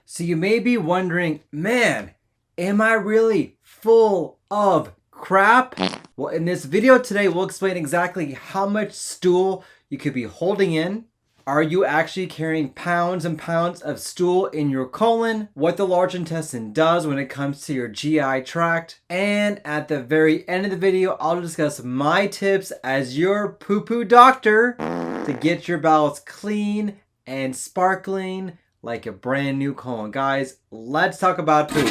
So you may be wondering, man, am I really full of crap? Well, in this video today, we'll explain exactly how much stool you could be holding in. Are you actually carrying pounds and pounds of stool in your colon? What the large intestine does when it comes to your GI tract? And at the very end of the video, I'll discuss my tips as your poo-poo doctor to get your bowels clean and sparkling like a brand new colon. Guys, let's talk about poop.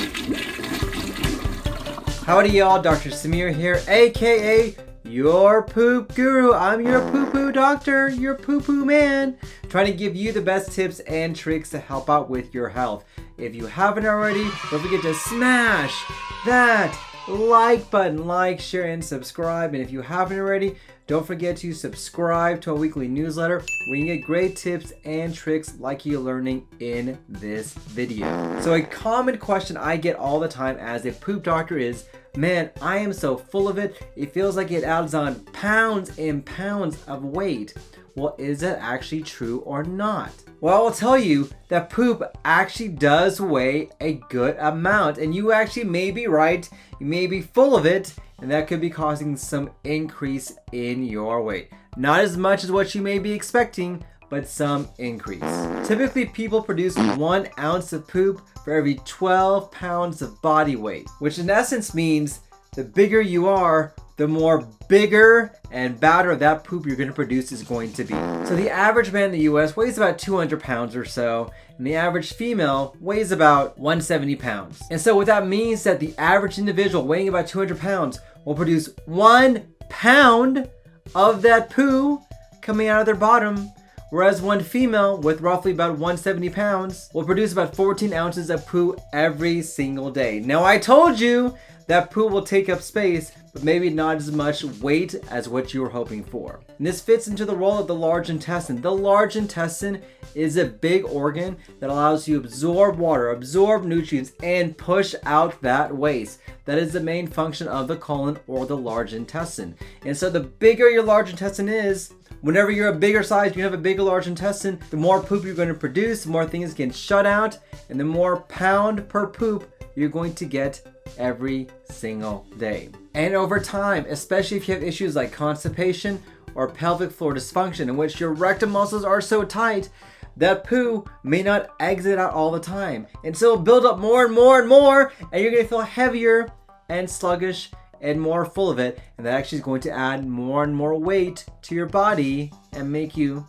Howdy y'all, Dr. Samir here, aka your poop guru. I'm your poo-poo doctor, your poo-poo man, trying to give you the best tips and tricks to help out with your health. If you haven't already, don't forget to smash that like button, like, share, and subscribe. And if you haven't already, don't forget to subscribe to our weekly newsletter where you get great tips and tricks like you're learning in this video. So a common question I get all the time as a poop doctor is, man, I am so full of it, it feels like it adds on pounds and pounds of weight. Well, is that actually true or not? Well, I'll tell you that poop actually does weigh a good amount, and you actually may be right, you may be full of it, and that could be causing some increase in your weight. Not as much as what you may be expecting, but some increase. Typically, people produce 1 ounce of poop for every 12 pounds of body weight, which in essence means the bigger you are, the more bigger and badder that poop you're gonna produce is going to be. So the average man in the US weighs about 200 pounds or so, and the average female weighs about 170 pounds. And so what that means that the average individual weighing about 200 pounds will produce 1 pound of that poo coming out of their bottom, whereas one female with roughly about 170 pounds will produce about 14 ounces of poo every single day. Now I told you that poo will take up space, but maybe not as much weight as what you were hoping for. And this fits into the role of the large intestine. The large intestine is a big organ that allows you to absorb water, absorb nutrients, and push out that waste. That is the main function of the colon or the large intestine. And so the bigger your large intestine is, whenever you're a bigger size, you have a bigger large intestine, the more poop you're going to produce, the more things get shut out, and the more pound per poop you're going to get every single day. And over time, especially if you have issues like constipation or pelvic floor dysfunction in which your rectum muscles are so tight that poo may not exit out all the time. And so it'll build up more and more and more, and you're gonna feel heavier and sluggish and more full of it. And that actually is going to add more and more weight to your body and make you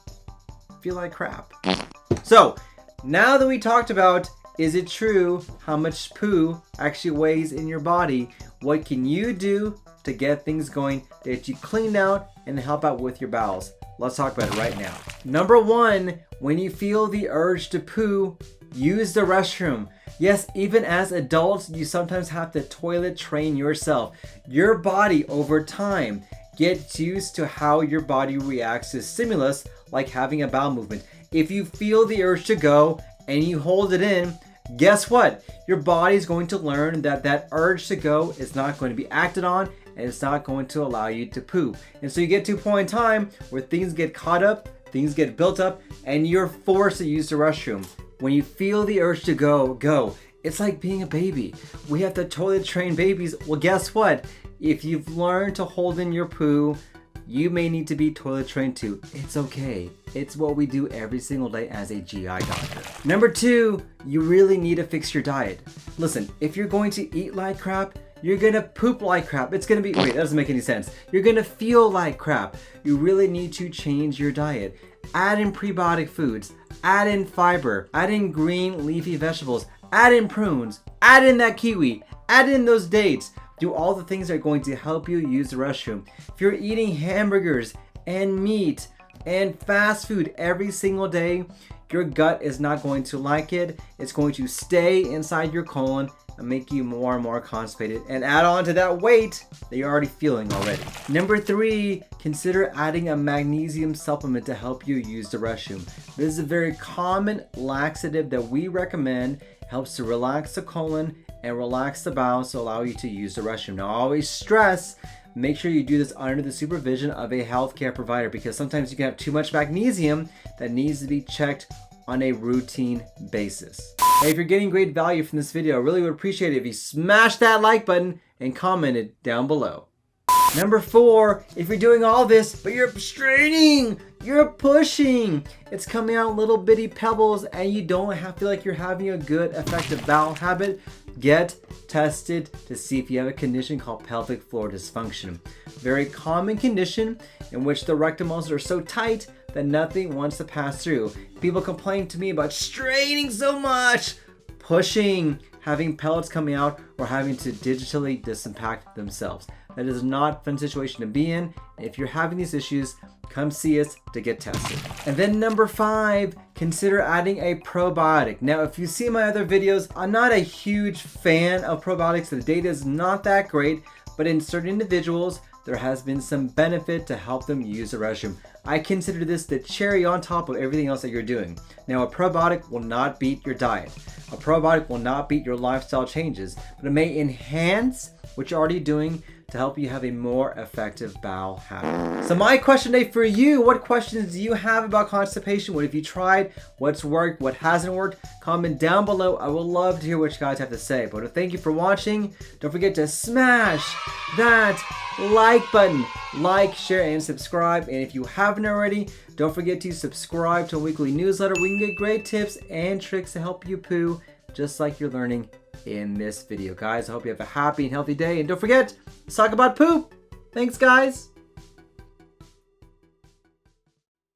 feel like crap. So now that we talked about, is it true how much poo actually weighs in your body? What can you do to get things going, get you cleaned out, and help out with your bowels? Let's talk about it right now. Number 1, when you feel the urge to poo, use the restroom. Yes, even as adults, you sometimes have to toilet train yourself. Your body over time gets used to how your body reacts to stimulus, like having a bowel movement. If you feel the urge to go and you hold it in, guess what? Your body is going to learn that that urge to go is not going to be acted on, and it's not going to allow you to poop. And so you get to a point in time where things get caught up, things get built up, and you're forced to use the restroom. When you feel the urge to go, go. It's like being a baby. We have to toilet train babies. Well, guess what? If you've learned to hold in your poo, you may need to be toilet trained too. It's okay. It's what we do every single day as a GI doctor. Number 2, you really need to fix your diet. Listen, if you're going to eat like crap, you're gonna poop like crap. It's gonna be, wait, that doesn't make any sense. You're gonna feel like crap. You really need to change your diet. Add in prebiotic foods, add in fiber, add in green leafy vegetables, add in prunes, add in that kiwi, add in those dates. Do all the things that are going to help you use the restroom. If you're eating hamburgers and meat and fast food every single day, your gut is not going to like it. It's going to stay inside your colon and make you more and more constipated and add on to that weight that you're already feeling already. Number 3, consider adding a magnesium supplement to help you use the restroom. This is a very common laxative that we recommend. It helps to relax the colon and relax the bowels to allow you to use the restroom. Now, I always stress, make sure you do this under the supervision of a healthcare provider, because sometimes you can have too much magnesium that needs to be checked on a routine basis. Hey, if you're getting great value from this video, I really would appreciate it if you smash that like button and comment it down below. Number 4, if you're doing all this, but you're straining, you're pushing, it's coming out little bitty pebbles and you don't feel like you're having a good effective bowel habit, get tested to see if you have a condition called pelvic floor dysfunction. Very common condition in which the rectal muscles are so tight that nothing wants to pass through. People complain to me about straining so much, pushing, having pellets coming out, or having to digitally disimpact themselves. That is not a fun situation to be in. If you're having these issues, come see us to get tested. And then number 5, consider adding a probiotic. Now, if you see my other videos, I'm not a huge fan of probiotics. The data is not that great, but in certain individuals, there has been some benefit to help them use the restroom. I consider this the cherry on top of everything else that you're doing. Now, a probiotic will not beat your diet. A probiotic will not beat your lifestyle changes, but it may enhance what you're already doing to help you have a more effective bowel habit. So my question today for you, what questions do you have about constipation? What have you tried? What's worked? What hasn't worked? Comment down below. I would love to hear what you guys have to say. But thank you for watching. Don't forget to smash that like button. Like, share, and subscribe. And if you haven't already, don't forget to subscribe to a weekly newsletter where you can get great tips and tricks to help you poo, just like you're learning in this video. Guys, I hope you have a happy and healthy day. And don't forget, let's talk about poop. Thanks, guys.